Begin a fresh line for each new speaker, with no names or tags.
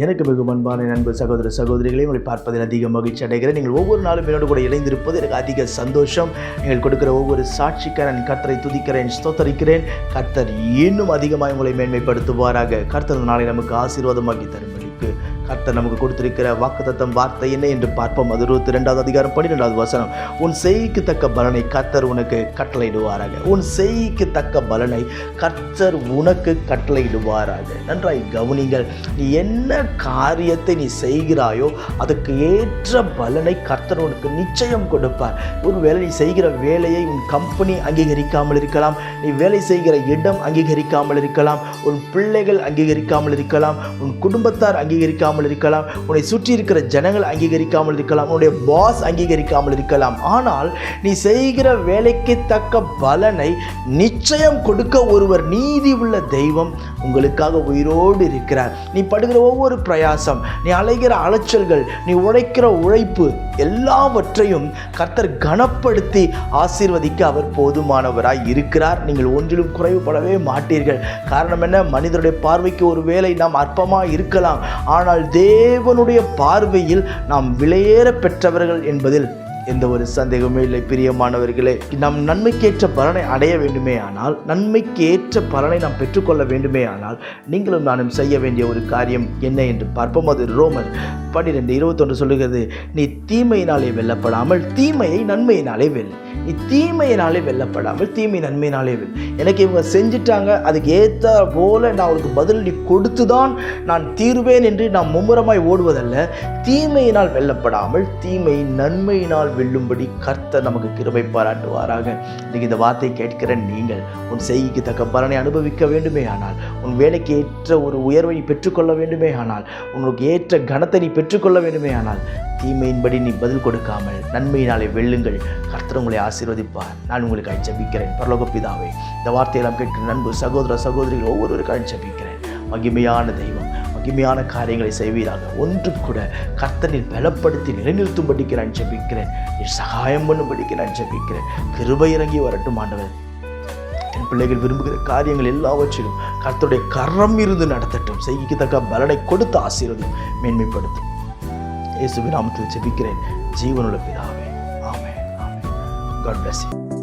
எனக்கு மிக அன்பான நண்பு சகோதர சகோதரிகளை உங்களை பார்ப்பதில் அதிக மகிழ்ச்சி அடைகிறேன். நீங்கள் ஒவ்வொரு நாளும் என்னோடு கூட இணைந்திருப்பது எனக்கு அதிக சந்தோஷம். நீங்கள் கொடுக்கிற ஒவ்வொரு சாட்சிக்க நான் கர்த்தரை துதிக்கிறேன், ஸ்தோத்தரிக்கிறேன். கர்த்தர் இன்னும் அதிகமாக உங்களை மேன்மைப்படுத்துவாராக. கர்த்தர் நாளை நமக்கு ஆசீர்வாதமாக்கி தரும்படிக்கு கர்த்தர் நமக்கு கொடுத்திருக்கிற வாக்குத்தத்தம் வார்த்தை என்ன என்று பார்ப்போம். அது 22வது அதிகாரம் 12வது வசனம். உன் செய்கைக்கு தக்க பலனை கர்த்தர் உனக்கு கட்டளையிடுவாராக. உன் செய்கைக்கு தக்க பலனை கர்த்தர் உனக்கு கட்டளையிடுவாராக. நன்றாய் கவனிங்கள். நீ என்ன காரியத்தை நீ செய்கிறாயோ அதுக்கு ஏற்ற பலனை கர்த்தர் உனக்கு நிச்சயம் கொடுப்பார். ஒருவேளை நீ செய்கிற வேலையை உன் கம்பெனி அங்கீகரிக்காமல் இருக்கலாம், நீ வேலை செய்கிற இடம் அங்கீகரிக்காமல் இருக்கலாம், உன் பிள்ளைகள் அங்கீகரிக்காமல் இருக்கலாம், உன் குடும்பத்தார் அங்கீகரிக்காமல் இருக்கலாம், உன்னை சுற்றி இருக்கிற ஜனங்கள் அங்கீகரிக்காமல் இருக்கலாம், உன்னுடைய பாஸ் அங்கீகரிக்காமல் இருக்கலாம். ஆனால் நீ செய்கிற வேலைக்கு தக்க பலனை நிச்சயம் கொடுக்க ஒருவர் நீதி உள்ள தெய்வம் உங்களுக்காக உயிரோடு இருக்கிறார். நீ படுகிற ஒவ்வொரு பிரயாசம், நீ அலைகிற அலைச்சல்கள், நீ உழைக்கிற உழைப்பு எல்லாவற்றையும் கர்த்தர் கனப்படுத்தி ஆசீர்வதிக்க அவர் போதுமானவராய் இருக்கிறார். நீங்கள் ஒன்றிலும் குறைவுபடவே மாட்டீர்கள். காரணம் என்ன? மனிதனுடைய பார்வைக்கு ஒரு வேளை நாம் அற்பமாக இருக்கலாம், ஆனால் தேவனுடைய பார்வையில் நாம் விலையேற பெற்றவர்கள் என்பதில் எந்த ஒரு சந்தேகமே இல்லை. பிரியமானவர்களே, நம் நன்மைக்கேற்ற பலனை அடைய வேண்டுமே ஆனால், நன்மைக்கேற்ற பலனை நாம் பெற்றுக்கொள்ள வேண்டுமே ஆனால் நீங்களும் நானும் செய்ய வேண்டிய ஒரு காரியம் என்ன என்று பார்ப்போம். அது ரோமர் 12:21 சொல்லுகிறது, நீ தீமையினாலே வெல்லப்படாமல் தீமையை நன்மையினாலே வெல். நீ தீமையினாலே வெல்லப்படாமல் தீமை நன்மையினாலே வெல். எனக்கு இவங்க செஞ்சுட்டாங்க, அதுக்கு ஏற்ற போல நான் அவருக்கு பதில் நீ கொடுத்துதான் நான் தீர்வேன் என்று நாம் மும்முரமாய் ஓடுவதல்ல. தீமையினால் வெல்லப்படாமல் தீமை நன்மையினால் வெல்லும்படி கர்த்தர் நமக்கு கிருபை பாராட்டுவாராக. இன்னைக்கு இந்த வார்த்தை கேட்கிற நீங்கள் உன் செய்கைக்கு தக்க பலனை அனுபவிக்க வேண்டுமே ஆனால், உன் வேலைக்கு ஏற்ற ஒரு உயர்வை பெற்றுக்கொள்ள வேண்டுமே ஆனால், உனக்கு ஏற்ற கனத்தை நீ பெற்றுக்கொள்ள வேண்டுமே ஆனால், தீமையின்படி நீ பதில் கொடுக்காமல் நன்மையினாலே வெல்லுங்கள். கர்த்தர் உங்களை ஆசீர்வதிப்பார். நான் உங்களுக்கு ஜெபிக்கிறேன். பரலோக பிதாவே, இந்த வார்த்தையெல்லாம் கேட்கிற நண்பு சகோதர சகோதரிகள் ஒவ்வொருவருக்கும் ஜெபிக்கிறேன். மகிமையான தெய்வம், மகிமையான காரியங்களை செய்வீராக. ஒன்று கூட கர்த்தரில் பலப்படுத்தி நிலைநிறுத்தும்படிக்கு நான் ஜெபிக்கிறேன். நீ சகாயம் பண்ணும்படிக்கு நான் ஜெபிக்கிறேன். கிருபை இறங்கி வரட்டும் ஆண்டவர். என் பிள்ளைகள் விரும்புகிற காரியங்கள் எல்லாவற்றிலும் கர்த்தருடைய கரம் இருந்து நடத்தட்டும். செய்கைக்கு தக்க பலனை கொடுத்து ஆசீர்வதியும், மேன்மைப்படுத்தும். இயேசுவின் நாமத்தில் ஜெபிக்கிறேன் ஜீவனுள்ள பிதாவே. ஆமென். ஆமென். God bless you.